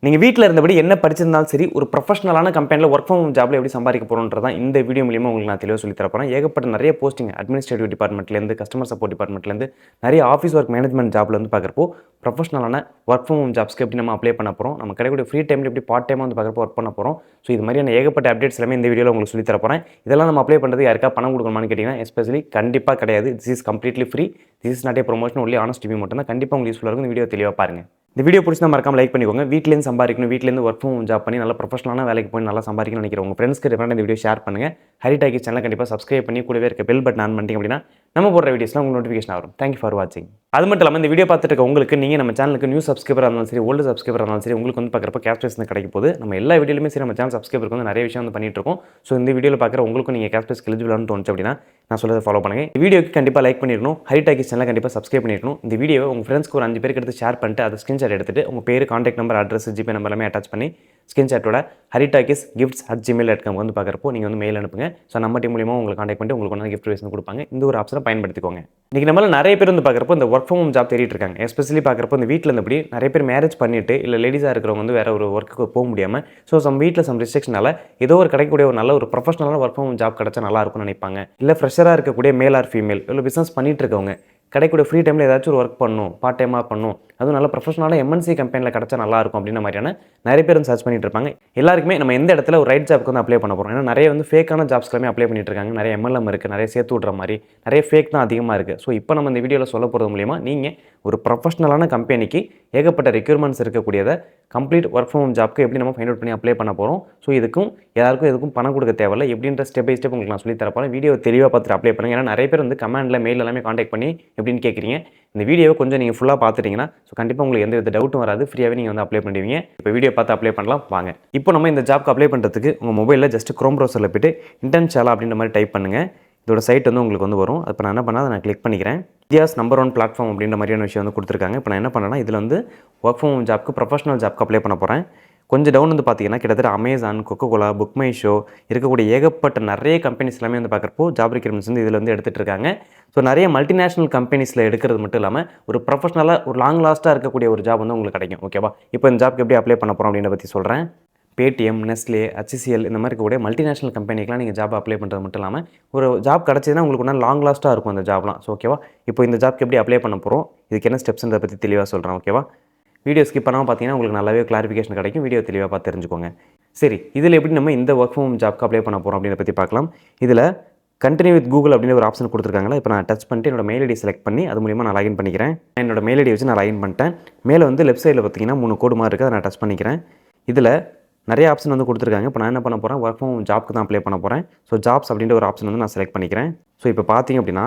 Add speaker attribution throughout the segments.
Speaker 1: நீங்க வீட்ல இருந்தபடி என்ன படிச்சிருந்தாலும் சரி, ஒரு ப்ரொஃபஷனலான கம்பெனில வொர்க் ஃப்ரம் ஹோம் ஜாப்ல எப்படி சம்பாதிக்க போறோம்ன்றது தான் இந்த வீடியோ மூலியமா உங்களுக்கு நான் தெளிவா சொல்லி தர போறேன். ஏகப்பட்ட நெறைய போஸ்டிங் அட்மினிஸ்ட்ரேட்டிவ் டிபார்ட்மென்ட்லேருந்து, கஸ்டமர் சப்போர்ட் டிபார்ட்மென்ட்லேருந்து, நெறைய ஆஃபீஸ் ஒர்க் மேனேஜ்மென்ட் ஜாப்ல வந்து பார்க்குறப்போ, ப்ரொஃபஷனலான வொர்க் ஃப்ரம் ஹோம் ஜாப்ஸ்க்கு எப்படி நம்ம அப்ளை பண்ண போறோம், நம்ம கிடைக்கக்கூடிய ஃப்ரீ டைம்ல எப்படி பார்ட் டைமா வந்து பார்க்குறப்போ ஒர்க் பண்ண போறோம். ஸோ இது மாதிரியான ஏகப்பட்ட அப்டேட்ஸ் எல்லாமே இந்த வீடியோல உங்களுக்கு சொல்லி தர போறேன். இதெல்லாம் நம்ம அப்ளை பண்றது யாருக்கா பணம் குடுக்கணுமான்னு கேட்டீங்கன்னா, எஸ்பெஷலி கண்டிப்பா கிடையாது. This is completely free. This is not a promotion. Only honest review மட்டும் தான். கண்டிப்பா உங்களுக்கு யூஸ்ஃபுல்லா இருக்கும். இந்த வீடியோ தெளிவா பாருங்க. இந்த வீடியோ பிடிச்சிருந்தா மறக்காம லைக் பண்ணிக்கோங்க. வீட்லேருந்து சம்பாதிக்கணும், வீட்லேருந்து வொர்க் ஃப்ரம் ஹோம் ஜாப் பண்ணி நல்ல ப்ரொஃபஷனலான வேலைக்கு போய் நல்லா சம்பாதிக்கணும்னு நினைக்கிற உங்க ஃப்ரெண்ட்ஸ்க்கு ரெஃபரண்டா இந்த வீடியோ ஷேர் பண்ணுங்க. ஹரி டாக்கி சேனலை கண்டிப்பா சப்ஸ்கிரைப் பண்ணி கூடவே இருக்க பெல் பட்டன் ஆன் பண்ணிட்டீங்க அப்படின்னா நம்ம போடுற வீடியோஸ்லாம் உங்களுக்கு நோட்டிஃபிகேஷன் வரும். தேங்க்யூ ஃபார் வாட்சிங். அது மட்டும் இல்லாமல் இந்த வீடியோ பார்த்துட்டு இருக்க உங்களுக்கு நீங்கள் நம்ம சேனலுக்கு நியூ சப்ஸ்கிரைபராக இருந்தாலும் சரி, ஓல்டு சப்ஸ்கிரைபராக இருந்தாலும் சரி, உங்களுக்கு வந்து பார்க்குறப்ப கேஷ் ப்ரைஸ் கிடைக்கும் போது நம்ம எல்லா வீடியோலையுமே சரி நம்ம சேனல் சப்ஸ்கிரைபருக்கு வந்து நிறைய விஷயம் வந்து பண்ணிட்டு இருக்கோம். ஸோ இந்த வீடியோவில் பார்க்குற உங்களுக்கும் நீங்கள் கேஷ் ப்ரைஸ் எலிஜிபிளானு தோணுச்சு அப்படின்னா நான் சொல்றதை ஃபாலோ பண்ணுங்க. இந்த வீடியோக்கு கண்டிப்பாக லைக் பண்ணிடணும். ஹரி டாக்கி சேனலை கண்டிப்பாக சப்ஸ்கிரைப் பண்ணிடணும். இந்த வீடியோவை உங்கள் ஃப்ரெண்ட்ஸ்க்கு ஒரு 5 பேருக்கு எடுத்து ஷேர் பண்ணிட்டு அதை ஸ்கிரீன்ஷாட் எடுத்துட்டு உங்கள் பேர், contact number, address, GPay number எல்லாமே அட்டாச் பண்ணி ஸ்கிரீன்ஷாட்டோட haritakisgifts@gmail.com வந்து பார்க்குறப்போ நீங்கள் வந்து மெயில் அனுப்புங்க. ஸோ நம்ம டீம் மூலியமாக உங்களுக்கு கான்டாக்ட் பண்ணிட்டு உங்களுக்கு ஒன்று கிஃப்ட் வைஸ் கொடுப்பாங்க. இந்த ஒரு ஆப்ஷனை பயன்படுத்திக்கோங்க. இன்றைக்கி நம்மள நிறைய பேர் வந்து பார்க்குறப்போ இந்த ஒர்க் ஃப்ரம் ஹோம் ஜாப் தேடிட்டு இருக்காங்க. எஸ்பெஷலி பார்க்குறப்போ இந்த வீட்டில் இருந்தபடி நிறைய பேர் மேரேஜ் பண்ணிட்டு இல்லை லேடிஸாக இருக்கிறவங்க வந்து வேற ஒரு ஒர்க்குக்கு போக முடியாமல் வீட்டில் சம் ரெஸ்ட்ரிக்ஷனால ஏதோ ஒரு கிடைக்கக்கூடிய ஒரு நல்ல ஒரு ப்ரொஃபஷனலான ஒர்க் ஃப்ரம் ஹோம் ஜாப் கிடைச்சா நல்லா இருக்கும்னு நினைப்பாங்க. இல்லை ஃப்ரெஷராக இருக்கக்கூடிய மேல் ஆர் ஃபீமேல் இல்லை பிஸ்னஸ் பண்ணிட்டு இருக்கவங்க கிடைக்கக்கூடிய ஃப்ரீ டைமில் ஏதாச்சும் ஒரு ஒர்க் பண்ணணும், பார்ட் டைமாக பண்ணணும், அதுவும் நல்ல ப்ரொஃபஷனலான எம்என்சி கம்பெனியில் கிடச்சா நல்லா இருக்கும் அப்படின்ற மாதிரியான நிறைய பேர் வந்து சர்ச் பண்ணிட்டு இருப்பாங்க. எல்லாருக்குமே நம்ம எந்த இடத்துல ஒரு ரைட் ஜாப்க்கு வந்து அப்ளை பண்ண போகிறோம். ஏன்னா நிறைய வந்து ஃபேக்கான ஜாப்ஸ் எல்லாமே அப்ளை பண்ணிட்டு இருக்காங்க. நிறைய எம்எல்எம் இருக்குது, நிறைய சேர்த்து விட்ற மாதிரி நிறைய ஃபேக் தான் அதிகமாக இருக்குது. ஸோ இப்போ நம்ம இந்த வீடியோவில் சொல்ல போகிறது மூலிமா நீங்கள் ஒரு ப்ரொஃபஷனலான கம்பெனிக்கு ஏகப்பட்ட ரெக்யூர்மெண்ட்ஸ் இருக்கக்கூடியதை கம்ப்ளீட் ஒர்க் ஃப்ரம் ஹோம் ஜாப்க்கு எப்படி நம்ம ஃபைண்ட் அவுட் பண்ணி அப்ளை பண்ண போகிறோம். ஸோ இதுக்கும் எதுக்கும் பணம் கொடுக்க தேவையில்லை. எப்படின்ற ஸ்டெப் பை ஸ்டெப் உங்களுக்கு நான் சொல்லி தரப்போகிறேன். வீடியோ தெளிவாக பார்த்துட்டு அப்ளை பண்ணுங்கள். ஏன்னா நிறைய பேர் வந்து கமெண்ட்டில் மெயில் எல்லாமே கான்டாக்ட் பண்ணி எப்படின்னு கேட்குறீங்க. இந்த வீடியோவை கொஞ்சம் நீங்கள் ஃபுல்லாக பார்த்துட்டிங்கன்னா கண்டிப்பாக உங்களுக்கு எந்த வித டவுட்டும் வராது. ஃப்ரீயாகவே நீங்கள் வந்து அப்ளை பண்ணுவீங்க. இப்போ வீடியோ பார்த்து அப்ளை பண்ணலாம் வாங்க. இப்போ நம்ம இந்த ஜாப்க்கு அப்ளை பண்ணுறதுக்கு உங்கள் மொபைலில் ஜஸ்ட் குரோம் ப்ரௌசரில் போய்ட்டு இன்டர்ன்ஷாலா அப்படின்ற மாதிரி டைப் பண்ணுங்கள். இதோட சைட் வந்து உங்களுக்கு வந்து வரும். இப்போ நான் என்ன பண்ணால் நான் கிளிக் பண்ணிக்கிறேன். இந்தியாஸ் நம்பர் 1 பிளாட்ஃபார்ம் அப்படின்ற மாதிரியான விஷயம் வந்து கொடுத்துருக்காங்க. இப்போ நான் என்ன பண்ணேன்னா இதில் வந்து ஒர்க் ஃப்ரம் ஹோம் ஜாப்க்கு ப்ரொஃபஷனல் ஜாப்க்கு அப்ளை பண்ண போகிறேன். கொஞ்சம் டவுன் வந்து பார்த்தீங்கன்னா கிட்டத்தட்ட Amazon, Coca-Cola, BookMyShow இருக்கக்கூடிய ஏகப்பட்ட நிறைய கம்பெனிஸ் எல்லாமே வந்து பார்க்குறப்போ ஜாப் ரெக்யூர்மெண்ட்ஸ் வந்து இதில் வந்து எடுத்துகிட்டு இருக்காங்க. ஸோ நிறைய மல்டிநேஷனல் கம்பெனிஸில் எடுக்கிறது மட்டும் இல்லாமல் ஒரு ப்ரொஃபஷனலாக ஒரு லாங் லாஸ்ட்டாக இருக்கக்கூடிய ஒரு ஜாப் வந்து உங்களுக்கு கிடைக்கும். ஓகேவா? இப்போ இந்த ஜாப்க்கு எப்படி அப்ளை பண்ண போகிறோம் அப்படின்ற பற்றி சொல்கிறேன். பேடிஎம், நெஸ்லே, ஹச்சிசிஎல் இந்த மாதிரி இருக்கக்கூடிய மல்டிநேஷனல் கம்பெனிக்கெலாம் நீங்கள் ஜாப் அப்ளை பண்ணுறது மட்டும் இல்லாமல் ஒரு ஜாப் கிடச்சதுன்னா உங்களுக்கு ஒன்றா லாங் லாஸ்ட்டாக இருக்கும் அந்த ஜாப்லாம். ஸோ ஓகேவா? இப்போ இந்த ஜாப்க்கு எப்படி அப்ளை பண்ண போகிறோம், இதுக்கு என்ன ஸ்டெப்ஸ்ன்றதை பற்றி தெளிவாக சொல்கிறேன். ஓகேவா? வீடியோ ஸ்கிப் பண்ணாமல் பார்த்தீங்கன்னா உங்களுக்கு நல்லாவே கிளாரிஃபிகேஷன் கிடைக்கும். வீடியோ தெளிவாக பார்த்து தெரிஞ்சுக்கோங்க. சரி, இதில் எப்படி நம்ம இந்த ஒர்க் ஃப்ரம் ஹோம் ஜாப்க்கு அப்ளை பண்ண போகிறோம் அப்படின்றத பற்றி பார்க்கலாம். இதில் கண்டினியூ வித் கூகுள் அப்படின்ற ஒரு ஆப்ஷன் கொடுத்துருக்காங்களா. இப்போ நான் டச் பண்ணிட்டு என்னோட மெயில் ஐடி செலக்ட் பண்ணி அது மூலிமா நான் லாகின் பண்ணிக்கிறேன். என்னோட மெயில் ஐடி வச்சு நான் லாகின் பண்ணிட்டேன். மேலே வந்து லெஃப்ட் சைடில் பார்த்தீங்கன்னா 3 கோடு மாதிரி இருக்குது. அதை நான் டச் பண்ணிக்கிறேன். இதில் நிறைய ஆப்ஷன் வந்து கொடுத்துருக்காங்க. இப்போ நான் என்ன பண்ண போகிறேன், ஒர்க் ஃப்ரம் ஹோம் ஜாப்க்கு தான் அப்ளை பண்ண போகிறேன். ஸோ ஜாப்ஸ் அப்படின்ற ஒரு ஆப்ஷன் வந்து நான் செலக்ட் பண்ணிக்கிறேன். ஸோ இப்போ பார்த்தீங்க அப்படின்னா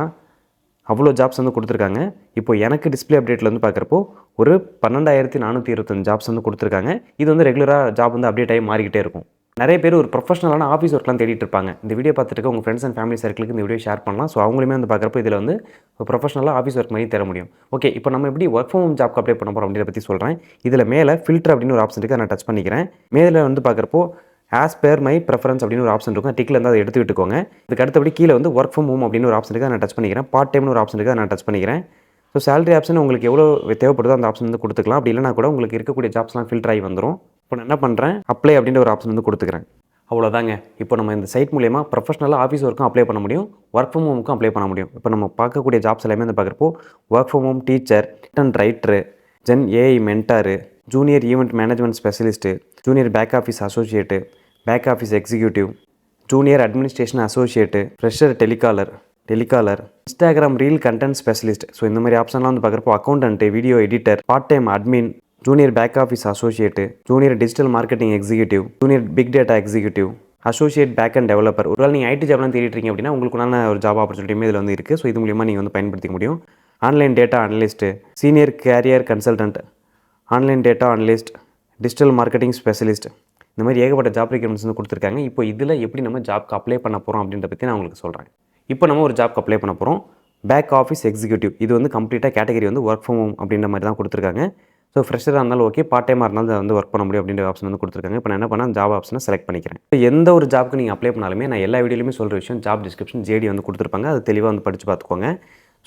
Speaker 1: அவ்வளோ ஜாப்ஸ் வந்து கொடுத்துருக்காங்க. இப்போ எனக்கு டிஸ்பிளே அப்டேட்டில் வந்து பார்க்குறப்போ ஒரு 12,425 ஜாப்ஸ் வந்து கொடுத்துருக்காங்க. இது வந்து ரெகுலராக ஜாப் வந்து அப்டேட் ஆகி மாறிக்கிட்டே இருக்கும். நிறைய பேர் ஒரு ப்ரொஃபஷனலான ஆஃபீஸ் ஒர்க்லாம் தேடிட்டு இருப்பாங்க. இந்த வீடியோ பார்த்துட்டு இருக்க உங்கள் ஃப்ரெண்ட்ஸ் அண்ட் ஃபேமிலி சர்க்கிளுக்கு இந்த வீடியோ ஷேர் பண்ணலாம். ஸோ அவங்களுமே வந்து பார்க்குறப்போ இதில் வந்து ப்ரொஃபஷனலாக ஆஃபீஸ் ஒர்க் மாதிரி தர முடியும். ஓகே, இப்போ நம்ம எப்படி ஒர்க் ஃப்ரம் ஹோம் ஜாப்க்கு அப்ளை பண்ண போகிறோம் அப்படின்றத பற்றி சொல்கிறேன். இதில் மேலே ஃபில்டர் அப்படின்னு ஒரு ஆப்ஷன் இருக்குது. அதை நான் டச் பண்ணிக்கிறேன். மேலே வந்து பார்க்குறப்போ ஆஸ் பேர் மை ப்ரெஃபரன்ஸ் அப்படின்னு ஒரு ஆப்ஷன் இருக்கும். டிக்கில் இருந்து அதை எடுத்து விட்டுக்கோங்க. இதுக்கு அடுத்தபடி கீழே வந்து ஒர்க் ஃப்ரம் ஹோம் அப்படின்னு ஒரு ஆப்ஷன் இருக்குது. நான் டச் பண்ணிக்கிறேன். பார்ட் டைம்னு ஒரு ஆப்ஷன் இருக்குது. அதை நான் டச் பண்ணிக்கிறேன். ஸோ சேலரி ஆப்ஷன் உங்களுக்கு எவ்வளோ தேவைப்படுதோ அந்த ஆப்ஷன் வந்து கொடுத்துக்கலாம். அப்படி இல்லைனா கூட உங்களுக்கு இருக்கக்கூடிய ஜாப்ஸ்லாம் ஃபில்டர் ஆகி வந்துடும். இப்போ நான் என்ன பண்ணுறேன், அப்ளை அப்படின்ற ஒரு ஆப்ஷன் வந்து கொடுத்துக்கிறேன். அவ்வளோதாங்க. இப்போ நம்ம இந்த சைட் மூலிமா ப்ரொஃபஷனலாக ஆஃபீஸ் ஒர்க்கும் அப்ளை பண்ண முடியும், ஒர்க் ஃப்ரம் ஹோமுக்கும் அப்ளை பண்ண முடியும். இப்போ நம்ம பார்க்கக்கூடிய ஜாப்ஸ் எல்லாமே வந்து பார்க்குறப்போ work from home teacher, content writer, Gen AI mentor, junior event management specialist, junior back office associate, back office executive, junior administration associate, fresher telecaller, Instagram reel content specialist. So இந்த மாதிரி ஆப்ஷன்லாம் வந்து பார்க்குறப்போ accountant, video editor, part time admin, junior back office associate, junior digital marketing executive, junior big data executive, associate back end developer. ஒருவேளை நீங்கள் ID ஜாப்லாம் தேடிட்டீங்க அப்படின்னா உங்களுக்குனால ஒரு job ஆப்பர்ச்சுனிட்டியுமே இதில் வந்து இருக்குது. ஸோ இது மூலிமா நீங்கள் வந்து பயன்படுத்திக்க முடியும். Online data analyst, senior career consultant, online data analyst, digital marketing specialist, இந்த மாதிரி ஏகப்பட்ட ஜாப் ரெக்யூர்மெண்ட்ஸ் வந்து கொடுத்துருக்காங்க. இப்போ இதில் எப்படி நம்ம ஜாப்க்கு அப்ளை பண்ண போகிறோம் அப்படின்றத பற்றி நான் உங்களுக்கு சொல்கிறேன். இப்போ நம்ம ஒரு ஜாப்க்கு அப்ளை பண்ண போகிறோம். Back office executive. இது வந்து கம்ப்ளீட்டாக கேட்டகரி வந்து ஒர்க் ஃப்ரம் ஹோம் அப்படின்ற மாதிரி தான் கொடுத்துருக்காங்க. ஸோ ஃப்ரெஷராக இருந்தாலும் ஓகே, பார்ட் டைமாக இருந்தாலும் வந்து ஒர்க் பண்ண முடியும் அப்படின்ற ஆப்ஷன் வந்து கொடுத்துருக்காங்க. இப்போ நான் என்ன பண்ணேன், ஜாப் ஆப்ஷனை செலக்ட் பண்ணிக்கிறேன். இப்போ எந்த ஒரு ஜாப்க்கு நீங்கள் அப்ளை பண்ணாலுமே நான் எல்லா வீடியோலையுமே சொல்கிற விஷயம் ஜாப் டிஸ்கிரிப்ஷன் ஜேடி வந்து கொடுத்துருப்பாங்க. அது தெளிவாக வந்து படித்து பார்த்துக்கோங்க.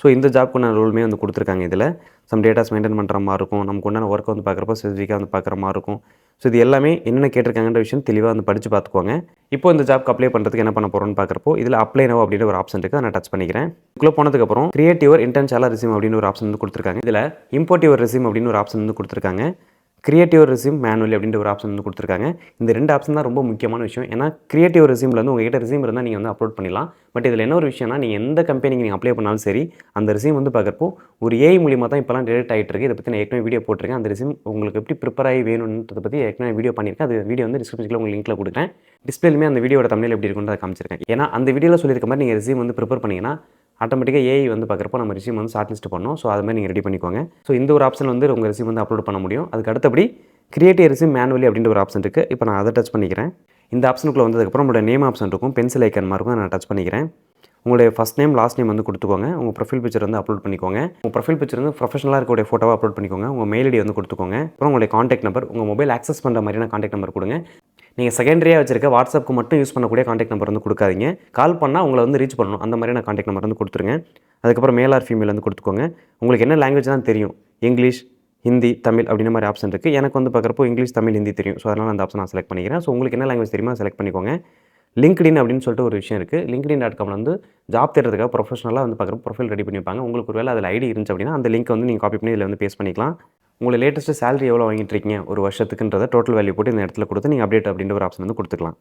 Speaker 1: ஸோ இந்த ஜாப்க்கு நான் ரூலுமே வந்து கொடுத்துருக்காங்க. இதில் சம் டேட்டாஸ் மெயின்டைன் பண்ணுற மாதிரி இருக்கும். நமக்கு உண்டான ஒர்க் வந்து பார்க்குறப்போ ஸ்பெசிஃபிக்காக வந்து பார்க்குற மாதிரி இருக்கும். ஸோ இது எல்லாமே என்னென்ன கேட்டிருக்காங்கன்ற விஷயம் தெளிவாக வந்து படித்து பார்த்துக்கோங்க. இப்போ இந்த ஜாப்க்கு அப்ளை பண்ணுறதுக்கு என்ன பண்ண போகிறோம்னு பார்க்குறப்போ இதில் அப்ளை நவ் அப்படின்ற ஒரு ஆப்ஷன் இருக்குது. அதை நான் டச் பண்ணிக்கிறேன். இதுக்குள்ளே போனதுக்கப்புறம் கிரியேட் யுவர் இன்டர்ன்ஷியல் ரெஸ்யூம் அப்படின்னு ஒரு ஆப்ஷன் வந்து கொடுத்துருக்காங்க. இதில் இம்போர்ட் யுவர் ரெஸ்யூம் அப்படின்னு ஒரு ஆப்ஷன் வந்து கொடுத்துருக்காங்க. கிரியேட் யுவர் ரெஸ்யூம் மேனுவலி அப்படின்ற ஒரு ஆப்ஷன் வந்து கொடுத்துருக்காங்க. இந்த 2 ஆப்ஷன் தான் ரொம்ப முக்கியமான விஷயம். ஏன்னா கிரியேட் யுவர் ரெஸ்யூமில் வந்து உங்ககிட்ட ரெஸ்யூம் இருந்தால் நீங்கள் வந்து அப்லோட் பண்ணிடலாம். பட் இதில் என்ன ஒரு விஷயம்னா, நீங்கள் எந்த கம்பெனிக்கு நீங்கள் அப்ளை பண்ணாலும் சரி, அந்த ரெஸ்யூம் வந்து பார்க்குறப்போ ஒரு ஏஐ மூலியமாக தான் இப்போலாம் டிடெக்ட் ஆகிட்டு இருக்கு. இதை பற்றி நான் ஏற்கனவே வீடியோ போட்டிருக்கேன். அந்த ரெஸ்யூம் உங்களுக்கு எப்படி ப்ரிப்பேர் ஆகி வேணுன்றதை பற்றி ஏற்கனவே வீடியோ பண்ணியிருக்கேன். அது வீடியோ வந்து டிஸ்கிரிப்ஷனில் உங்களுக்கு லிங்க்கில் கொடுக்குறேன். டிஸ்பிளேலுமே அந்த வீடியோட தமிழில் எப்படி இருக்குன்னு அதை காமிச்சிருக்கேன். ஏன்னா அந்த வீடியோவில் சொல்லியிருக்க மாதிரி நீங்கள் ரெஸ்யூம் வந்து ப்ரிப்பேர் பண்ணிங்கன்னா ஆட்டோமேட்டிக்காக ஏஐ வந்து பார்க்குறப்போ நம்ம ரெஸ்யூம் வந்து ஷார்ட் லிஸ்ட் பண்ணணும். ஸோ அது மாதிரி நீங்கள் ரெடி பண்ணிக்கோங்க. ஸோ இந்த ஒரு ஆப்ஷன் வந்து உங்கள் ரெஸ்யூம் வந்து அப்லோட் பண்ண முடியும். அதுக்கு அடுத்தபடி கிரியேட் ரெஸ்யூம் மேனுவலி அப்படின்ற ஒரு ஆப்ஷன் இருக்குது. இப்போ நான் அதை டச் பண்ணிக்கிறேன். இந்த ஆப்ஷனுக்குள்ளே வந்ததுக்கப்புறம் உங்களோட நேம் ஆப்ஷன் இருக்கும். பென்சில் ஐக்கன் மாதிரி இருக்கும். நான் டச் பண்ணிக்கிறேன். உங்களுடைய ஃபஸ்ட் நேம் லாஸ்ட் நேம் வந்து கொடுத்துக்கோங்க. உங்கள் ப்ரொஃபைல் பிக்சர் வந்து அப்லோட் பண்ணிக்கோங்க. உங்கள் ப்ரொஃபைல் பிக்சர் வந்து ப்ரொஃபஷனலாக இருக்கக்கூடிய ஃபோட்டோவை அப்லோட் பண்ணிக்கோங்க. உங்கள் மெயில் ஐடி வந்து கொடுத்துக்கோங்க. அப்புறம் உங்களுடைய காண்டாக்ட் நம்பர், உங்கள் மொபைல் ஆக்சஸ் பண்ணுற மாதிரியான காண்டாக்ட் நம்பர் கொடுங்க. நீங்கள் செகண்டரியாக வச்சிருக்க வாட்ஸ்அப்புக்கு மட்டும் யூஸ் பண்ணக்கூடிய காண்டாக்ட் நம்பர் வந்து கொடுக்காதீங்க. கால் பண்ணால் உங்களை வந்து ரீச் பண்ணணும். அந்த மாதிரியான காண்டாக்ட் நம்பர் வந்து கொடுத்துருங்க. அதுக்கப்புறம் மேல் ஆர் ஃபீமேல் வந்து கொடுத்துக்கோங்க. உங்களுக்கு என்ன லாங்குவேஜ் தான் தெரியும், இங்கிலீஷ், ஹிந்தி, தமிழ் அப்படின்ற மாதிரி ஆப்ஷன் இருக்குது. எனக்கு வந்து பார்க்குறப்போ இங்கிலீஷ், தமிழ், ஹிந்தி தெரியும். ஸோ அதனால் அந்த ஆப்ஷன் நான் செலக்ட் பண்ணிக்கிறேன். ஸோ உங்களுக்கு என்ன லாங்குவேஜ் தெரியுமோ செலக்ட் பண்ணிக்கோங்க. லிங்க்டின் அப்படின்னு சொல்லிட்டு ஒரு விஷயம் இருக்குது. linkedin.com வந்து ஜாப் தேடுறதுக்காக ப்ரொஃபஷனலாக வந்து பார்க்குறப்போ ப்ரொஃபைல் ரெடி பண்ணி வைப்பாங்க. உங்களுக்கு ஒரு வேளை அதில் ஐடி இருந்துச்சு அப்படின்னா அந்த லிங்க் வந்து நீங்கள் காப்பி பண்ணி இதில் வந்து பேஸ்ட் பண்ணிக்கலாம். உங்களை லேட்டஸ்ட்டு சேலரி எவ்வளோ வாங்கிட்டு இருக்கீங்க ஒரு வருஷத்துக்குன்றத டோட்டல் வேல்யூ போட்டு இந்த இடத்துல கொடுத்து நீங்கள் அப்டேட் அப்படின்ற ஒரு ஆப்ஷன் வந்து கொடுத்துக்கலாம்.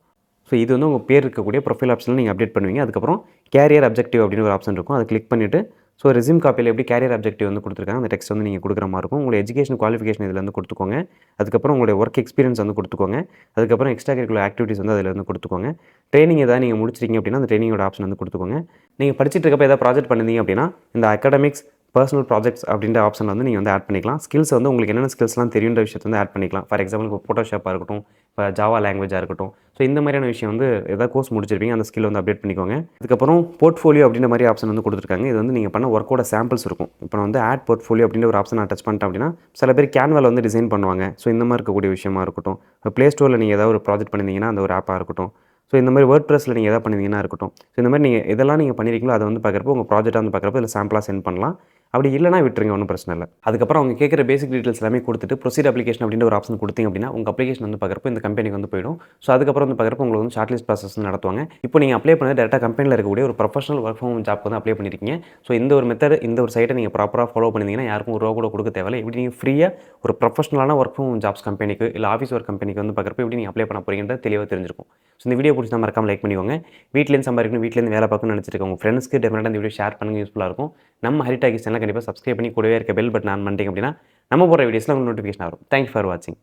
Speaker 1: ஸோ இது வந்து உங்கள் பேர் இருக்கக்கூடிய ப்ரொஃபைல் ஆப்ஷனில் நீங்கள் அப்டேட் பண்ணுவீங்க. அதுக்கப்புறம் கேரியர் அப்ஜெக்டிவ் அப்படின்னு ஒரு ஆப்ஷன் இருக்கும். அதை கிளிக் பண்ணிவிட்டு ஸோ ரெஸ்யூம் காப்பியில் எப்படி கேரியர் அப்ஜெக்டிவ் வந்து கொடுத்துருக்காங்க அந்த டெக்ஸ்ட் வந்து நீங்கள் கொடுக்குற மாதிரி இருக்கும். உங்களுடைய எஜுகேஷன் குவாலிஃபிகேஷன் இதில் வந்து கொடுத்துக்கோங்க. அதுக்கப்புறம் உங்களுடைய ஒர்க் எக்ஸ்பீரியன்ஸ் வந்து கொடுத்துக்கோங்க. அதுக்கப்புறம் எக்ஸ்ட்ரா கரிக்குலர் ஆக்டிவிட்டீஸ் வந்து அதில் வந்து கொடுத்துக்கோங்க. ட்ரைனிங் ஏதாவது நீங்கள் முடிச்சிருக்கீங்க அப்படின்னா அந்த ட்ரைனிங்கோட ஆப்ஷன் வந்து கொடுத்துக்கோங்க. நீங்கள் படிச்சுட்டு இருக்கப்போ ஏதாவது ப்ராஜெக்ட் பண்ணிருந்தீங்க அப்படின்னா இந்த அகாடமிக்ஸ் பர்சனல் ப்ராஜெக்ட்ஸ் அப்படின்ற ஆப்ஷன் வந்து நீங்கள் வந்து ஆட் பண்ணிக்கலாம். ஸ்கில்ஸ் வந்து உங்களுக்கு என்னென்ன ஸ்கில்ஸ்லாம் தெரியுன்ற விஷயத்தை வந்து ஆட் பண்ணிக்கலாம். ஃபார் எக்ஸாம்பிள் இப்போ ஃபோட்டோஷாப்பாக இருக்கட்டும், இப்போ ஜாவா லாங்குவேஜாக இருக்கட்டும். ஸோ இந்த மாதிரியான விஷயம் வந்து ஏதாவது கோர்ஸ் முடிச்சிருப்பீங்க அந்த ஸ்கில் வந்து அப்டேட் பண்ணிக்கோங்க. அதுக்கப்புறம் போர்ட்ஃபோலியோ அப்படின்ற மாதிரி ஆப்ஷன் வந்து கொடுத்துருக்காங்க. இது வந்து நீங்கள் பண்ண ஒர்க்கோட சாம்பிள்ஸ் இருக்கும். இப்போ நான் வந்து ஆட் போர்ட்ஃபோலியோ அப்படின்ற ஒரு ஆப்ஷன் நான் டச் பண்ணிட்டேன் அப்படின்னா சில பேர் கேன்வாவில் வந்து டிசைன் பண்ணுவாங்க. ஸோ இந்த மாதிரி இருக்கக்கூடிய விஷயமா இருக்கட்டும். இப்போ ப்ளே ஸ்டோரில் நீங்கள் ஏதாவது ஒரு ப்ராஜெக்ட் பண்ணியிருந்தீங்கன்னா அந்த ஒரு ஆப்பாக இருக்கட்டும். ஸோ இந்த மாதிரி வேர்ட்ப்ரெஸ்ஸில் நீங்கள் எதாவது பண்ணிங்கன்னா இருக்கட்டும். ஸோ இந்த மாதிரி நீங்கள் எதெல்லாம் நீங்கள் பண்ணியிருக்கீங்களோ அதை வந்து பார்க்குறப்போ உங்கள் ப்ராஜெக்டாக வந்து பார்க்குறப்போ இதில் சாம்பிளாக சென்ட் பண்ணலாம். அப்படி இல்லைனா விட்டுருங்க, ஒன்றும் பிரச்சனை இல்லை. அதுக்கப்புறம் அவங்க கேட்குற பேசிக் டீட்டெயில்ஸ் எல்லாமே கொடுத்துட்டு ப்ரொசீட் அப்ளிகேஷன் அப்படின்ற ஒரு ஆப்ஷன் கொடுத்தீங்க அப்படின்னா உங்கள் அப்ளிகேஷன் வந்து பார்க்குறப்போ இந்த கம்பெனிக்கு வந்து போயிடும். ஸோ அதுக்கப்புறம் வந்து பார்க்குறப்போ உங்களுக்கு வந்து ஷார்ட் லிஸ்ட் ப்ராசஸ் நடத்துவாங்க. இப்போ நீங்கள் அப்ளை பண்ணது டேரெக்டாக கம்பெனியில் இருக்கக்கூடிய ஒரு professional work from home job வந்து அப்ளை பண்ணியிருக்கீங்க. ஸோ இந்த ஒரு மெத்தட் இந்த ஒரு சைட்டை நீங்கள் ப்ராப்பராக ஃபாலோ பண்ணிங்கன்னா யாருக்கும் ஒரு ரூபா கூட கொடுக்க தேவையில்லை. இப்படி நீங்கள் ஃப்ரீயாக ஒரு ப்ரொஃபஷனலான ஒர்க் ஃப்ரம் ஹோம் ஜாப்ஸ் கம்பெனிக்கு இல்லை ஆஃபீஸ் ஒர்க் கம்பெனிக்கு வந்து பார்க்குறப்போ எப்படி நீங்கள் அப்ளை பண்ண போறீங்கன்றது தெளிவாக தெரிஞ்சிருக்கும். ஸோ இந்த வீடியோ பிடிச்சா மறக்காம லைக் பண்ணிக்கோங்க. வீட்டிலேருந்து சம்பாதிக்கணும், வீட்டிலேருந்து வேலை பார்க்கணும்னு நினச்சிட்டு உங்கள் ஃப்ரெண்ட்ஸ்க்கு டெஃபினட்டாக இந்த வீடியோ ஷேர் பண்ணுங்கள், யூஸ்ஃபுல்லாக இருக்கும். நம்ம ஹரிடாகிஸ் சேனலை கண்டிப்பாக சப்ஸ்கிரைப் பண்ணி கூடவே இருக்க பெல் பட்டன் ஆன் பண்ணிட்டீங்க அப்படின்னா நம்ம போகிற வீடியோஸில் உங்களுக்கு நோட்டிஃபிகேஷன் வரும். தேங்க்யூ ஃபார் வாட்சிங்.